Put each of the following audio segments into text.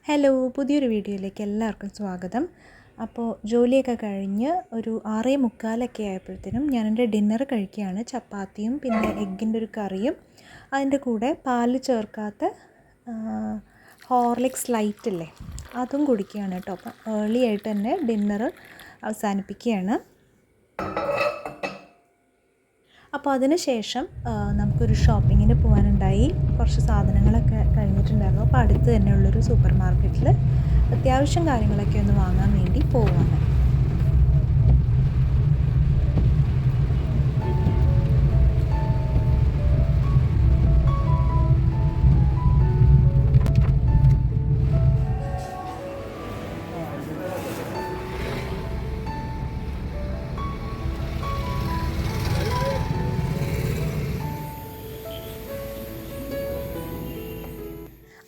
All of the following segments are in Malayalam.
ഹലോ, പുതിയൊരു വീഡിയോയിലേക്ക് എല്ലാവർക്കും സ്വാഗതം. അപ്പോൾ ജോലിയൊക്കെ കഴിഞ്ഞ് ഒരു 6:45 ആയപ്പോഴത്തേനും ഞാൻ എൻ്റെ ഡിന്നർ കഴിക്കുകയാണ്. ചപ്പാത്തിയും പിന്നെ എഗ്ഗിൻ്റെ ഒരു കറിയും അതിൻ്റെ കൂടെ പാല് ചേർക്കാത്ത ഹോർലിക്സ് ലൈറ്റ് ഇല്ലേ, അതും കുടിക്കുകയാണ് കേട്ടോ. അപ്പം ഏർലി ആയിട്ട് തന്നെ ഡിന്നർ അവസാനിപ്പിക്കുകയാണ്. അപ്പോൾ അതിന് ശേഷം നമുക്കൊരു ഷോപ്പിങ്ങിന് പോകാനുണ്ടായി. കുറച്ച് സാധനങ്ങളൊക്കെ കഴിഞ്ഞിട്ടുണ്ടായിരുന്നു. അപ്പോൾ അടുത്ത് തന്നെയുള്ളൊരു സൂപ്പർ മാർക്കറ്റിൽ അത്യാവശ്യം കാര്യങ്ങളൊക്കെ ഒന്ന് വാങ്ങാൻ വേണ്ടി പോവാണ്.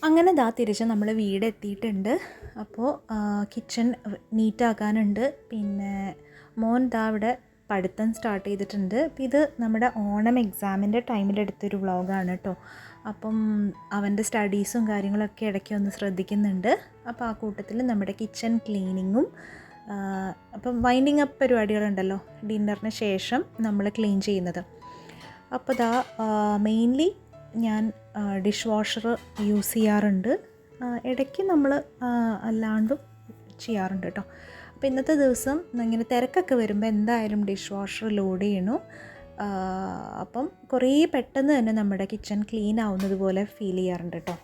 അങ്ങനെ തിരിച്ച് നമ്മൾ വീടെത്തിയിട്ടുണ്ട്. അപ്പോൾ കിച്ചൺ നീറ്റാക്കാനുണ്ട്. പിന്നെ മോൻ ഇവിടെ പഠിത്തം സ്റ്റാർട്ട് ചെയ്തിട്ടുണ്ട്. അപ്പോൾ ഇത് നമ്മുടെ ഓണം എക്സാമിൻ്റെ ടൈമിലെടുത്തൊരു വ്ളോഗാണ് കേട്ടോ. അപ്പം അവൻ്റെ സ്റ്റഡീസും കാര്യങ്ങളൊക്കെ ഇടയ്ക്ക് ഒന്ന് ശ്രദ്ധിക്കുന്നുണ്ട്. അപ്പോൾ ആ കൂട്ടത്തിൽ നമ്മുടെ കിച്ചൺ ക്ലീനിങ്ങും അപ്പം വൈൻഡിങ് അപ്പ് പരിപാടികളുണ്ടല്ലോ, ഡിന്നറിന് ശേഷം നമ്മൾ ക്ലീൻ ചെയ്യുന്നത്. അപ്പോൾ മെയിൻലി ഞാൻ ഡിഷ് വാഷർ യൂസ് ചെയ്യാറുണ്ട്. ഇടയ്ക്ക് നമ്മൾ അല്ലാണ്ടും ചെയ്യാറുണ്ട് കേട്ടോ. അപ്പോൾ ഇന്നത്തെ ദിവസം ഇങ്ങനെ തിരക്കൊക്കെ വരുമ്പോൾ എന്തായാലും ഡിഷ് വാഷർ ലോഡ് ചെയ്യണു. അപ്പം കുറേ പെട്ടെന്ന് തന്നെ നമ്മുടെ കിച്ചൺ ക്ലീൻ ആവുന്നത് പോലെ ഫീൽ ചെയ്യാറുണ്ട് കേട്ടോ.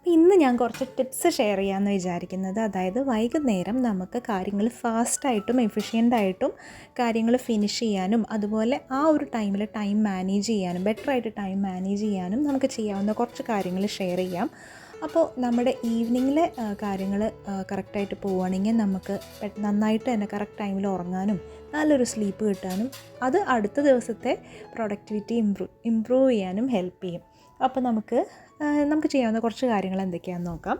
ഇന്ന് ഞാൻ കുറച്ച് ടിപ്സ് ഷെയർ ചെയ്യാമെന്ന് വിചാരിക്കുന്നത്. അതായത് വൈകുന്നേരം നമുക്ക് കാര്യങ്ങൾ ഫാസ്റ്റായിട്ടും എഫിഷ്യൻ്റായിട്ടും കാര്യങ്ങൾ ഫിനിഷ് ചെയ്യാനും അതുപോലെ ആ ഒരു ടൈമിൽ ടൈം മാനേജ് ചെയ്യാനും ബെറ്ററായിട്ട് ടൈം മാനേജ് ചെയ്യാനും നമുക്ക് ചെയ്യാവുന്ന കുറച്ച് കാര്യങ്ങൾ ഷെയർ ചെയ്യാം. അപ്പോൾ നമ്മുടെ ഈവനിങ്ങിലെ കാര്യങ്ങൾ കറക്റ്റായിട്ട് പോവുകയാണെങ്കിൽ നമുക്ക് നന്നായിട്ട് തന്നെ കറക്റ്റ് ടൈമിൽ ഉറങ്ങാനും നല്ലൊരു സ്ലീപ്പ് കിട്ടാനും അത് അടുത്ത ദിവസത്തെ പ്രൊഡക്ടിവിറ്റി ഇമ്പ്രൂവ് ചെയ്യാനും ഹെൽപ്പ് ചെയ്യും. അപ്പോൾ നമുക്ക് ചെയ്യാവുന്ന കുറച്ച് കാര്യങ്ങൾ എന്തൊക്കെയാണെന്ന് നോക്കാം.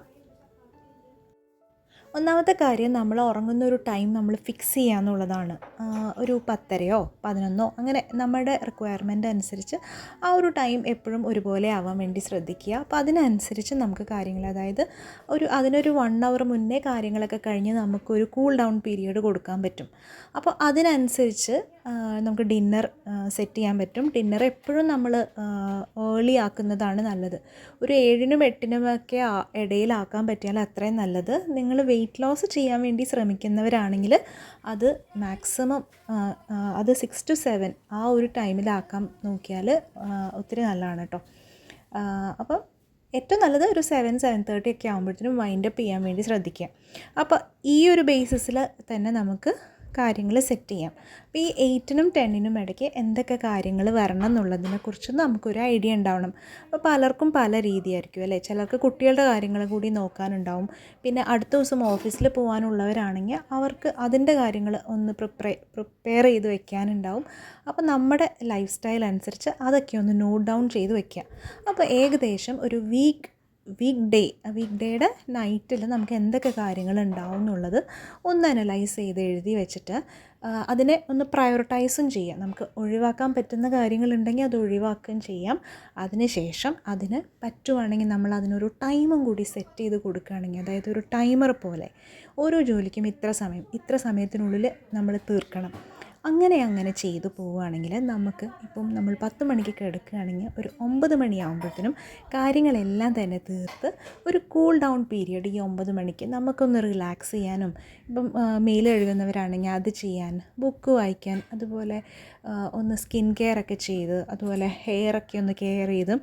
ഒന്നാമത്തെ കാര്യം, നമ്മൾ ഉറങ്ങുന്ന ഒരു ടൈം നമ്മൾ ഫിക്സ് ചെയ്യുക എന്നുള്ളതാണ്. ഒരു 10:30 11 അങ്ങനെ നമ്മുടെ റിക്വയർമെൻ്റ് അനുസരിച്ച് ആ ഒരു ടൈം എപ്പോഴും ഒരുപോലെ ആവാൻ വേണ്ടി ശ്രദ്ധിക്കുക. അപ്പോൾ അതിനനുസരിച്ച് നമുക്ക് കാര്യങ്ങൾ, അതായത് അതിനൊരു 1 hour മുന്നേ കാര്യങ്ങളൊക്കെ കഴിഞ്ഞ് നമുക്കൊരു കൂൾ ഡൗൺ പീരീഡ് കൊടുക്കാൻ പറ്റും. അപ്പോൾ അതിനനുസരിച്ച് നമുക്ക് ഡിന്നർ സെറ്റ് ചെയ്യാൻ പറ്റും. ഡിന്നർ എപ്പോഴും നമ്മൾ ഏർലി ആക്കുന്നതാണ് നല്ലത്. ഒരു 7-നും 8-നും ഒക്കെ ഇടയിലാക്കാൻ പറ്റിയാൽ അത്രയും നല്ലത്. നിങ്ങൾ വെയിറ്റ് ലോസ് ചെയ്യാൻ വേണ്ടി ശ്രമിക്കുന്നവരാണെങ്കിൽ അത് മാക്സിമം അത് 6 to 7 ആ ഒരു ടൈമിലാക്കാൻ നോക്കിയാൽ ഒത്തിരി നല്ലതാണ് കേട്ടോ. അപ്പം ഏറ്റവും നല്ലത് ഒരു 7-7:30 ഒക്കെ ആകുമ്പോഴത്തേനും വൈൻഡപ്പ് ചെയ്യാൻ വേണ്ടി ശ്രദ്ധിക്കുക. അപ്പോൾ ഈ ഒരു ബേസിസിൽ തന്നെ നമുക്ക് കാര്യങ്ങൾ സെറ്റ് ചെയ്യാം. അപ്പോൾ ഈ 8-നും 10-നും ഇടയ്ക്ക് എന്തൊക്കെ കാര്യങ്ങൾ വരണം എന്നുള്ളതിനെക്കുറിച്ച് നമുക്കൊരു ഐഡിയ ഉണ്ടാവണം. അപ്പോൾ പലർക്കും പല രീതിയായിരിക്കും അല്ലേ. ചിലർക്ക് കുട്ടികളുടെ കാര്യങ്ങൾ കൂടി നോക്കാനുണ്ടാവും. പിന്നെ അടുത്ത ദിവസം ഓഫീസിൽ പോകാനുള്ളവരാണെങ്കിൽ അവർക്ക് അതിൻ്റെ കാര്യങ്ങൾ ഒന്ന് പ്രിപ്പയർ ചെയ്ത് വെക്കാനുണ്ടാവും. അപ്പോൾ നമ്മുടെ ലൈഫ് സ്റ്റൈൽ അനുസരിച്ച് അതൊക്കെ ഒന്ന് നോട്ട് ഡൗൺ ചെയ്ത് വെക്കുക. അപ്പോൾ ഏകദേശം ഒരു വീക്ക് ഡേയുടെ നൈറ്റിൽ നമുക്ക് എന്തൊക്കെ കാര്യങ്ങളുണ്ടാവും എന്നുള്ളത് ഒന്ന് അനലൈസ് ചെയ്ത് എഴുതി വെച്ചിട്ട് അതിനെ ഒന്ന് പ്രയോറിറ്റൈസും ചെയ്യാം. നമുക്ക് ഒഴിവാക്കാൻ പറ്റുന്ന കാര്യങ്ങളുണ്ടെങ്കിൽ അത് ഒഴിവാക്കുകയും ചെയ്യാം. അതിനുശേഷം അതിന് പറ്റുവാണെങ്കിൽ നമ്മൾ അതിനൊരു ടൈമും കൂടി സെറ്റ് ചെയ്ത് കൊടുക്കുകയാണെങ്കിൽ, അതായത് ഒരു ടൈമർ പോലെ ഓരോ ജോലിക്കും ഇത്ര സമയത്തിനുള്ളിൽ നമ്മൾ തീർക്കണം, അങ്ങനെ ചെയ്തു പോവുകയാണെങ്കിൽ നമുക്ക് ഇപ്പം നമ്മൾ 10 മണിക്ക് കിടക്കുകയാണെങ്കിൽ ഒരു 9 മണിയാകുമ്പോഴത്തേനും കാര്യങ്ങളെല്ലാം തന്നെ തീർത്ത് ഒരു കൂൾ ഡൗൺ പീരിയഡ് ഈ 9 മണിക്ക് നമുക്കൊന്ന് റിലാക്സ് ചെയ്യാനും, ഇപ്പം മെയിൽ എഴുതുന്നവരാണെങ്കിൽ അത് ചെയ്യാൻ, ബുക്ക് വായിക്കാൻ, അതുപോലെ ഒന്ന് സ്കിൻ കെയർ ഒക്കെ ചെയ്ത്, അതുപോലെ ഹെയറൊക്കെ ഒന്ന് കെയർ ചെയ്ത്,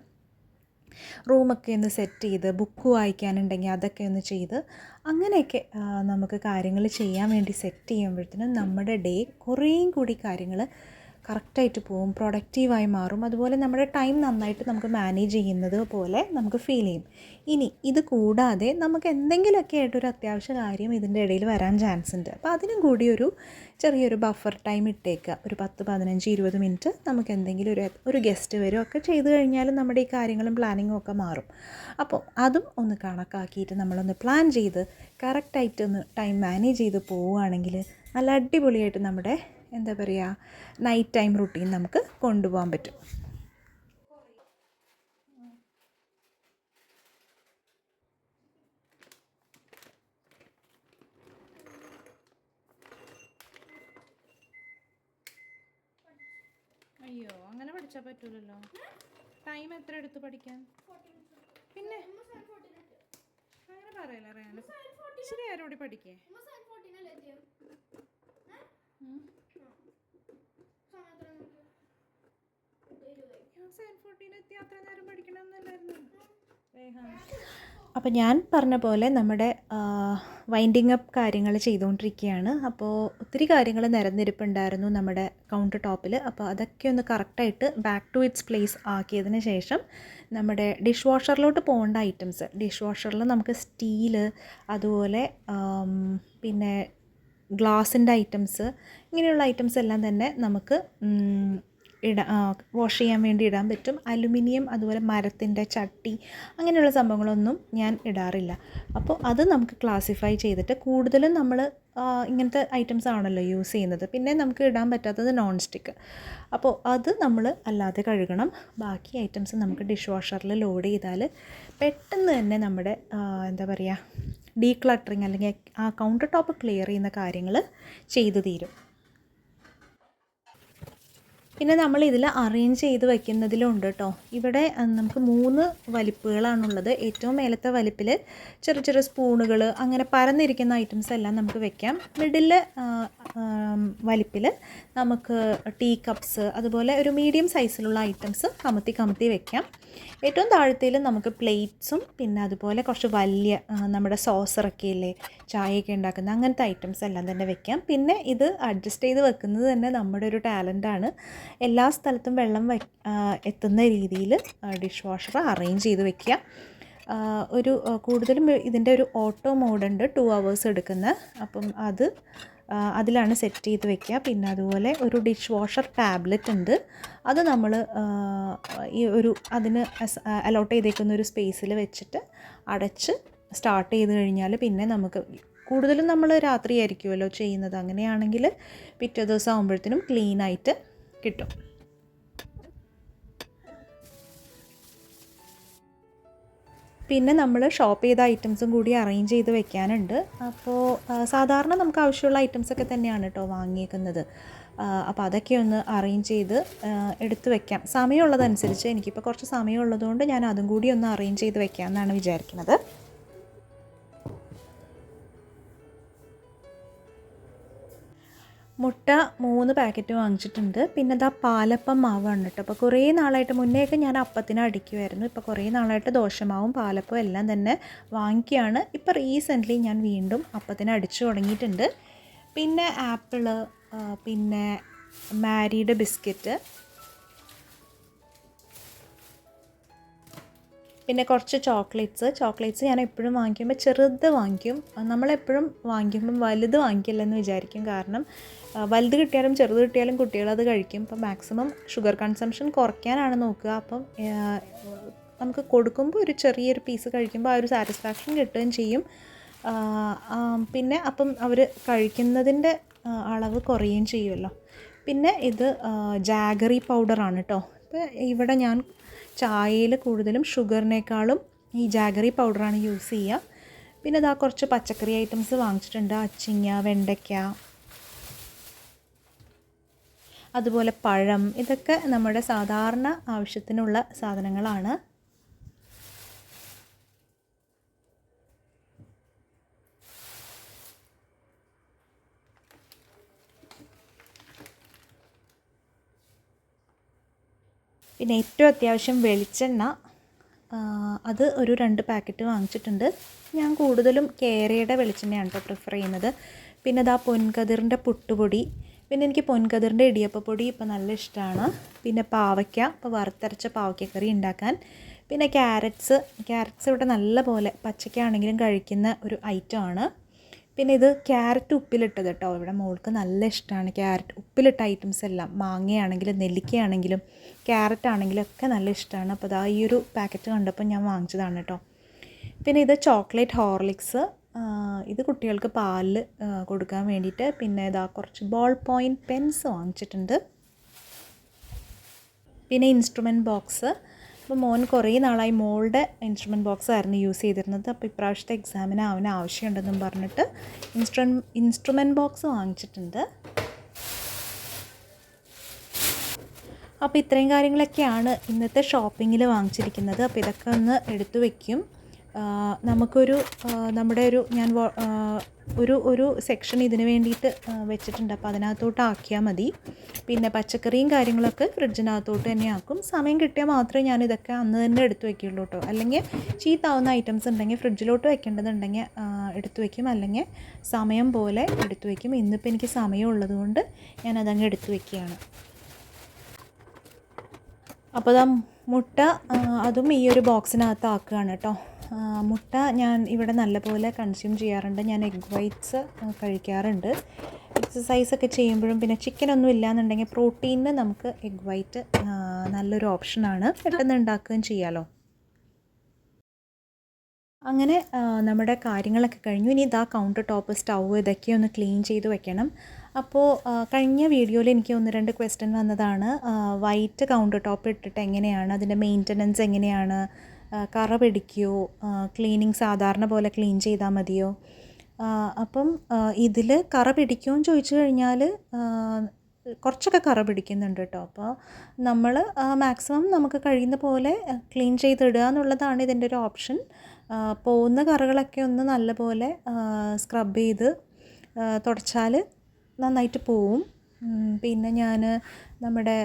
റൂമൊക്കെ ഒന്ന് സെറ്റ് ചെയ്ത്, ബുക്ക് വായിക്കാനുണ്ടെങ്കിൽ അതൊക്കെ ഒന്ന് ചെയ്ത്, അങ്ങനെയൊക്കെ നമുക്ക് കാര്യങ്ങൾ ചെയ്യാൻ വേണ്ടി സെറ്റ് ചെയ്യുമ്പോഴത്തേനും നമ്മുടെ ഡേ കുറേയും കൂടി കാര്യങ്ങൾ കറക്റ്റായിട്ട് പോവും, പ്രൊഡക്റ്റീവായി മാറും. അതുപോലെ നമ്മുടെ ടൈം നന്നായിട്ട് നമുക്ക് മാനേജ് ചെയ്യുന്നത് പോലെ നമുക്ക് ഫീൽ ചെയ്യും. ഇനി ഇത് കൂടാതെ നമുക്ക് എന്തെങ്കിലുമൊക്കെ ആയിട്ടൊരു അത്യാവശ്യ കാര്യം ഇതിൻ്റെ ഇടയിൽ വരാൻ ചാൻസ് ഉണ്ട്. അപ്പോൾ അതിനും കൂടി ചെറിയൊരു ബഫർ ടൈം ഇട്ടേക്കുക. ഒരു 10-15-20 മിനിറ്റ് നമുക്ക് എന്തെങ്കിലും ഒരു ഗസ്റ്റ് വരുമൊക്കെ ചെയ്ത് കഴിഞ്ഞാൽ നമ്മുടെ ഈ കാര്യങ്ങളും പ്ലാനിങ്ങും ഒക്കെ മാറും. അപ്പോൾ അതും ഒന്ന് കണക്കാക്കിയിട്ട് നമ്മളൊന്ന് പ്ലാൻ ചെയ്ത് കറക്റ്റായിട്ടൊന്ന് ടൈം മാനേജ് ചെയ്ത് പോവുകയാണെങ്കിൽ നല്ല അടിപൊളിയായിട്ട് നമ്മുടെ നൈറ്റ് ടൈം റുട്ടീൻ നമുക്ക് കൊണ്ടുപോകാൻ പറ്റും. വരച്ചാൽ പറ്റൂലല്ലോ. ടൈം എത്ര എടുത്തു പഠിക്കാൻ? പിന്നെ അങ്ങനെ പറയല്ലേ അറിയാണ്ട് ഇച്ചിരി ആരോടി പഠിക്കേ. അപ്പോൾ ഞാൻ പറഞ്ഞ പോലെ നമ്മുടെ വൈൻഡിങ് അപ്പ് കാര്യങ്ങൾ ചെയ്തുകൊണ്ടിരിക്കുകയാണ്. അപ്പോൾ ഒത്തിരി കാര്യങ്ങൾ നിരന്നിരിപ്പുണ്ടായിരുന്നു നമ്മുടെ കൗണ്ടർ ടോപ്പിൽ. അപ്പോൾ അതൊക്കെ ഒന്ന് കറക്റ്റായിട്ട് ബാക്ക് ടു ഇറ്റ്സ് പ്ലേസ് ആക്കിയതിന് ശേഷം നമ്മുടെ ഡിഷ് വാഷറിലോട്ട് പോകേണ്ട ഐറ്റംസ്, ഡിഷ് വാഷറിൽ നമുക്ക് സ്റ്റീല്, അതുപോലെ പിന്നെ ഗ്ലാസിൻ്റെ ഐറ്റംസ്, ഇങ്ങനെയുള്ള ഐറ്റംസ് എല്ലാം തന്നെ നമുക്ക് വാഷ് ചെയ്യാൻ വേണ്ടി ഇടാൻ പറ്റും. അലുമിനിയം, അതുപോലെ മരത്തിൻ്റെ ചട്ടി, അങ്ങനെയുള്ള സംഭവങ്ങളൊന്നും ഞാൻ ഇടാറില്ല. അപ്പോൾ അത് നമുക്ക് ക്ലാസിഫൈ ചെയ്തിട്ട്, കൂടുതലും നമ്മൾ ഇങ്ങനത്തെ ഐറ്റംസ് ആണല്ലോ യൂസ് ചെയ്യുന്നത്. പിന്നെ നമുക്ക് ഇടാൻ പറ്റാത്തത് നോൺ സ്റ്റിക്ക്. അപ്പോൾ അത് നമ്മൾ അല്ലാതെ കഴുകണം. ബാക്കി ഐറ്റംസ് നമുക്ക് ഡിഷ് വാഷറിൽ ലോഡ് ചെയ്താൽ പെട്ടെന്ന് തന്നെ നമ്മുടെ എന്താ പറയുക, ഡീക്ലട്ടറിങ് അല്ലെങ്കിൽ ആ കൗണ്ടർ ടോപ്പ് ക്ലിയർ ചെയ്യുന്ന കാര്യങ്ങൾ ചെയ്തു തീരും. പിന്നെ നമ്മൾ ഇതിൽ അറേഞ്ച് ചെയ്ത് വയ്ക്കുന്നതിലുണ്ട് കേട്ടോ. ഇവിടെ നമുക്ക് 3 വലിപ്പുകളാണുള്ളത്. ഏറ്റവും മേലത്തെ വലിപ്പിൽ ചെറിയ ചെറിയ സ്പൂണുകൾ, അങ്ങനെ പരന്നിരിക്കുന്ന ഐറ്റംസ് എല്ലാം നമുക്ക് വെക്കാം. മിഡിലെ വലിപ്പിൽ നമുക്ക് ടീ കപ്സ്, അതുപോലെ ഒരു മീഡിയം സൈസിലുള്ള ഐറ്റംസ് കമത്തി വെക്കാം. ഏറ്റവും താഴത്തേൽ നമുക്ക് പ്ലേറ്റ്സും, പിന്നെ അതുപോലെ കുറച്ച് വലിയ നമ്മുടെ സോസറൊക്കെ ഇല്ലേ, ചായയൊക്കെ ഉണ്ടാക്കുന്ന അങ്ങനത്തെ ഐറ്റംസ് എല്ലാം തന്നെ വെക്കാം. പിന്നെ ഇത് അഡ്ജസ്റ്റ് ചെയ്ത് വെക്കുന്നത് തന്നെ നമ്മുടെ ഒരു ടാലൻ്റാണ്. എല്ലാ സ്ഥലത്തും വെള്ളം എത്തുന്ന രീതിയിൽ ഡിഷ് വാഷർ അറേഞ്ച് ചെയ്ത് വെക്കുക. ഒരു കൂടുതലും ഇതിൻ്റെ ഒരു ഓട്ടോ മോഡുണ്ട്, 2 hours എടുക്കുന്ന. അപ്പം അതിലാണ് സെറ്റ് ചെയ്ത് വെക്കുക. പിന്നെ അതുപോലെ ഒരു ഡിഷ് വാഷർ ടാബ്ലറ്റ് ഉണ്ട്. അത് നമ്മൾ ഈ അതിന് അലോട്ട് ചെയ്തേക്കുന്ന ഒരു സ്പേസിൽ വെച്ചിട്ട് അടച്ച് സ്റ്റാർട്ട് ചെയ്ത് കഴിഞ്ഞാൽ, പിന്നെ നമുക്ക് കൂടുതലും നമ്മൾ രാത്രി ആയിരിക്കുമല്ലോ ചെയ്യുന്നത്. അങ്ങനെയാണെങ്കിൽ പിറ്റേ ദിവസം ആകുമ്പോഴത്തേനും ക്ലീനായിട്ട് കിട്ടും. പിന്നെ നമ്മൾ ഷോപ്പ് ചെയ്ത ഐറ്റംസും കൂടി അറേഞ്ച് ചെയ്ത് വെക്കാനുണ്ട്. അപ്പോൾ സാധാരണ നമുക്ക് ആവശ്യമുള്ള ഐറ്റംസൊക്കെ തന്നെയാണ് കേട്ടോ വാങ്ങിയേക്കുന്നത്. അപ്പോൾ അതൊക്കെ ഒന്ന് അറേഞ്ച് ചെയ്ത് എടുത്ത് വെക്കാം സമയമുള്ളതനുസരിച്ച്. എനിക്കിപ്പോൾ കുറച്ച് സമയമുള്ളതുകൊണ്ട് ഞാൻ അതും കൂടി ഒന്ന് അറേഞ്ച് ചെയ്ത് വെക്കാമെന്നാണ് വിചാരിക്കുന്നത്. മുട്ട 3 പാക്കറ്റ് വാങ്ങിച്ചിട്ടുണ്ട്. പിന്നെ ഇതാ പാലപ്പം മാവാണ് കേട്ടോ. അപ്പോൾ കുറേ നാളായിട്ട്, മുന്നേയൊക്കെ ഞാൻ അപ്പത്തിന് അടിക്കുമായിരുന്നു. ഇപ്പോൾ കുറേ നാളായിട്ട് ദോശമാവും പാലപ്പവും എല്ലാം തന്നെ വാങ്ങിക്കുകയാണ്. ഇപ്പോൾ റീസെൻ്റ്ലി ഞാൻ വീണ്ടും അപ്പത്തിന് അടിച്ചു തുടങ്ങിയിട്ടുണ്ട്. പിന്നെ ആപ്പിള്, പിന്നെ മാരീഡ് ബിസ്ക്കറ്റ്, പിന്നെ കുറച്ച് ചോക്ലേറ്റ്സ് ഞാൻ എപ്പോഴും വാങ്ങിക്കുമ്പോൾ ചെറുത് വാങ്ങിക്കും. നമ്മളെപ്പോഴും വാങ്ങിക്കുമ്പം വലുത് വാങ്ങിക്കില്ലെന്ന് വിചാരിക്കും. കാരണം വലുത് കിട്ടിയാലും ചെറുത് കിട്ടിയാലും കുട്ടികളത് കഴിക്കും. അപ്പം മാക്സിമം ഷുഗർ കൺസംഷൻ കുറയ്ക്കാനാണ് നോക്കുക. അപ്പം നമുക്ക് കൊടുക്കുമ്പോൾ ഒരു ചെറിയൊരു പീസ് കഴിക്കുമ്പോൾ ആ ഒരു സാറ്റിസ്ഫാക്ഷൻ കിട്ടുകയും ചെയ്യും. പിന്നെ അപ്പം അവർ കഴിക്കുന്നതിൻ്റെ അളവ് കുറയുകയും ചെയ്യുമല്ലോ. പിന്നെ ഇത് ജാഗറി പൗഡറാണ് കേട്ടോ. ഇപ്പോൾ ഇവിടെ ഞാൻ ചായയിൽ കൂടുതലും ഷുഗറിനേക്കാളും ഈ ജാഗറി പൗഡറാണ് യൂസ് ചെയ്യുക. പിന്നെ ഇതാ കുറച്ച് പച്ചക്കറി ഐറ്റംസ് വാങ്ങിച്ചിട്ടുണ്ട്. അച്ചിങ്ങ, വെണ്ടയ്ക്ക, അതുപോലെ പഴം. ഇതൊക്കെ നമ്മുടെ സാധാരണ ആവശ്യത്തിനുള്ള സാധനങ്ങളാണ്. പിന്നെ ഏറ്റവും അത്യാവശ്യം വെളിച്ചെണ്ണ, അത് ഒരു 2 പാക്കറ്റ് വാങ്ങിച്ചിട്ടുണ്ട്. ഞാൻ കൂടുതലും കേരയുടെ വെളിച്ചെണ്ണയാണ് കേട്ടോ പ്രിഫർ ചെയ്യുന്നത്. പിന്നെ ഇതാ പൊൻകതിറിൻ്റെ പുട്ടുപൊടി, പിന്നെ എനിക്ക് പൊൻകതിറിൻ്റെ ഇടിയപ്പപ്പൊടി ഇപ്പോൾ നല്ല ഇഷ്ടമാണ്. പിന്നെ പാവയ്ക്ക, ഇപ്പോൾ വറുത്തരച്ച പാവയ്ക്കക്കറി ഉണ്ടാക്കാൻ. പിന്നെ ക്യാരറ്റ്സ് ഇവിടെ നല്ല പോലെ പച്ചക്കാണെങ്കിലും കഴിക്കുന്ന ഒരു ഐറ്റമാണ്. പിന്നെ ഇത് ക്യാരറ്റ് ഉപ്പിലിട്ടത് കേട്ടോ. ഇവിടെ മോൾക്ക് നല്ല ഇഷ്ടമാണ് ക്യാരറ്റ് ഉപ്പിലിട്ട ഐറ്റംസ് എല്ലാം. മാങ്ങയാണെങ്കിലും നെല്ലിക്കയാണെങ്കിലും ക്യാരറ്റ് ആണെങ്കിലും ഒക്കെ നല്ല ഇഷ്ടമാണ്. അപ്പോൾ അതാ ഈ ഒരു പാക്കറ്റ് കണ്ടപ്പോൾ ഞാൻ വാങ്ങിച്ചതാണ് കേട്ടോ. പിന്നെ ഇത് ചോക്ലേറ്റ് ഹോർലിക്സ്, ഇത് കുട്ടികൾക്ക് പാലിൽ കൊടുക്കാൻ വേണ്ടിയിട്ട്. പിന്നെ ഇതാ കുറച്ച് ബോൾ പോയിൻറ്റ് പെൻസ് വാങ്ങിച്ചിട്ടുണ്ട്. പിന്നെ ഇൻസ്ട്രുമെൻറ്റ് ബോക്സ്. അപ്പോൾ മോൻ കുറേ നാളായി മോളുടെ ഇൻസ്ട്രുമെൻറ്റ് ബോക്സ് ആയിരുന്നു യൂസ് ചെയ്തിരുന്നത്. അപ്പോൾ ഇപ്രാവശ്യത്തെ എക്സാമിന് അവന് ആവശ്യമുണ്ടെന്നും പറഞ്ഞിട്ട് ഇൻസ്ട്രുമെൻറ്റ് ബോക്സ് വാങ്ങിച്ചിട്ടുണ്ട്. അപ്പോൾ ഇത്രയും കാര്യങ്ങളൊക്കെയാണ് ഇന്നത്തെ ഷോപ്പിങ്ങിൽ വാങ്ങിച്ചിരിക്കുന്നത്. അപ്പോൾ ഇതൊക്കെ ഒന്ന് എടുത്തു വയ്ക്കും. നമുക്കൊരു നമ്മുടെ ഒരു സെക്ഷൻ ഇതിന് വേണ്ടിയിട്ട് വെച്ചിട്ടുണ്ട്. അപ്പോൾ അതിനകത്തോട്ട് ആക്കിയാൽ മതി. പിന്നെ പച്ചക്കറിയും കാര്യങ്ങളൊക്കെ ഫ്രിഡ്ജിനകത്തോട്ട് തന്നെ ആക്കും. സമയം കിട്ടിയാൽ മാത്രമേ ഞാനിതൊക്കെ അന്ന് തന്നെ എടുത്തു വയ്ക്കുള്ളൂ കേട്ടോ. അല്ലെങ്കിൽ ചീത്താവുന്ന ഐറ്റംസ് ഉണ്ടെങ്കിൽ ഫ്രിഡ്ജിലോട്ട് വെക്കേണ്ടതുണ്ടെങ്കിൽ എടുത്തു വയ്ക്കും, അല്ലെങ്കിൽ സമയം പോലെ എടുത്തു വയ്ക്കും. ഇന്നിപ്പോൾ എനിക്ക് സമയം ഉള്ളതുകൊണ്ട് ഞാനതങ്ങ് എടുത്തു വയ്ക്കുകയാണ്. അപ്പോൾ മുട്ട അതും ഈ ഒരു ബോക്സിനകത്ത് ആക്കുകയാണ് കേട്ടോ. മുട്ട ഞാൻ ഇവിടെ നല്ലപോലെ കൺസ്യൂം ചെയ്യാറുണ്ട്. ഞാൻ എഗ് വൈറ്റ്സ് കഴിക്കാറുണ്ട്. എക്സസൈസൊക്കെ ചെയ്യുമ്പോഴും പിന്നെ ചിക്കനൊന്നും ഇല്ലയെന്നുണ്ടെങ്കിൽ പ്രോട്ടീനിന് നമുക്ക് എഗ് വൈറ്റ് നല്ലൊരു ഓപ്ഷനാണ്. പെട്ടെന്ന് ഉണ്ടാക്കുകയും ചെയ്യാമല്ലോ. അങ്ങനെ നമ്മുടെ കാര്യങ്ങളൊക്കെ കഴിഞ്ഞു. ഇനി ഇതാ കൗണ്ടർ ടോപ്പ്, സ്റ്റൗ ഇതൊക്കെ ഒന്ന് ക്ലീൻ ചെയ്ത് വെക്കണം. അപ്പോൾ കഴിഞ്ഞ വീഡിയോയിൽ എനിക്ക് 1-2 ക്വസ്റ്റ്യൻ വന്നതാണ്. വൈറ്റ് കൗണ്ടർ ടോപ്പ് ഇട്ടിട്ട് എങ്ങനെയാണ് അതിൻ്റെ മെയിൻ്റനൻസ്, എങ്ങനെയാണ് കറ പിടിക്കുമോ, ക്ലീനിങ് സാധാരണ പോലെ ക്ലീൻ ചെയ്താൽ മതിയോ? അപ്പം ഇതിൽ കറ പിടിക്കുമോ എന്ന് ചോദിച്ചു കഴിഞ്ഞാൽ കുറച്ചൊക്കെ കറ പിടിക്കുന്നുണ്ട് കേട്ടോ. അപ്പോൾ നമ്മൾ മാക്സിമം നമുക്ക് കഴിയുന്ന പോലെ ക്ലീൻ ചെയ്തിടുക എന്നുള്ളതാണ് ഇതിൻ്റെ ഒരു ഓപ്ഷൻ. പോകുന്ന കറകളൊക്കെ ഒന്ന് നല്ലപോലെ സ്ക്രബ് ചെയ്ത് തുടച്ചാൽ നന്നായിട്ട് പോവും. പിന്നെ ഞാൻ നമ്മുടെ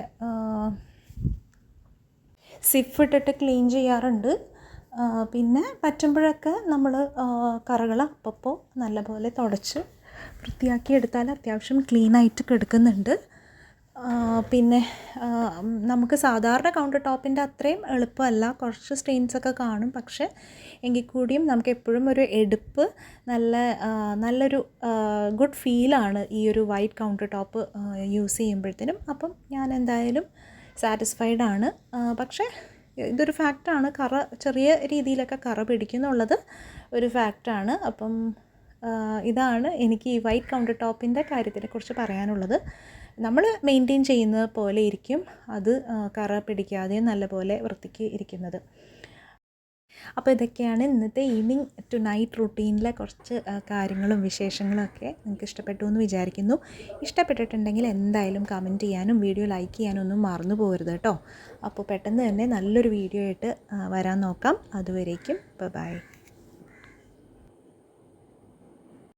സിഫ് ഇട്ടിട്ട് ക്ലീൻ ചെയ്യാറുണ്ട്. പിന്നെ പറ്റുമ്പോഴൊക്കെ നമ്മൾ കറകൾ അപ്പോൾ നല്ലപോലെ തുടച്ച് വൃത്തിയാക്കി എടുത്താൽ അത്യാവശ്യം ക്ലീനായിട്ട് കിടക്കുന്നുണ്ട്. പിന്നെ നമുക്ക് സാധാരണ കൗണ്ടർ ടോപ്പിൻ്റെ അത്രയും എളുപ്പമല്ല, കുറച്ച് സ്റ്റെയിൻസൊക്കെ കാണും. പക്ഷേ എങ്കിൽ കൂടിയും നമുക്ക് എപ്പോഴും ഒരു എടുപ്പ്, നല്ലൊരു ഗുഡ് ഫീലാണ് ഈ ഒരു വൈറ്റ് കൗണ്ടർ ടോപ്പ് യൂസ് ചെയ്യുമ്പോഴത്തേനും. അപ്പം ഞാൻ എന്തായാലും സാറ്റിസ്ഫൈഡ് ആണ്. പക്ഷേ ഇതൊരു ഫാക്റ്റാണ്, കറ ചെറിയ രീതിയിലൊക്കെ കറ പിടിക്കുന്നുള്ളത് ഒരു ഫാക്റ്റാണ്. അപ്പം ഇതാണ് എനിക്ക് ഈ വൈറ്റ് കൗണ്ടർ ടോപ്പിൻ്റെ കാര്യത്തിനെക്കുറിച്ച് പറയാനുള്ളത്. നമ്മൾ മെയിൻറ്റെയിൻ ചെയ്യുന്നത് പോലെ ഇരിക്കും അത്, കറ പിടിക്കാതെ നല്ലപോലെ വൃത്തിക്ക് ഇരിക്കുന്നത്. അപ്പോൾ ഇതൊക്കെയാണ് ഇന്നത്തെ ഈവനിങ് ടു നൈറ്റ് റൂട്ടീനിലെ കുറച്ച് കാര്യങ്ങളും വിശേഷങ്ങളും ഒക്കെ. നിങ്ങൾക്ക് ഇഷ്ടപ്പെട്ടു എന്ന് വിചാരിക്കുന്നു. ഇഷ്ടപ്പെട്ടിട്ടുണ്ടെങ്കിൽ എന്തായാലും കമൻറ്റ് ചെയ്യാനും വീഡിയോ ലൈക്ക് ചെയ്യാനും ഒന്നും മറന്നു പോകരുത് കേട്ടോ. അപ്പോൾ പെട്ടെന്ന് തന്നെ നല്ലൊരു വീഡിയോ ആയിട്ട് വരാൻ നോക്കാം. അതുവരേക്കും ബൈ.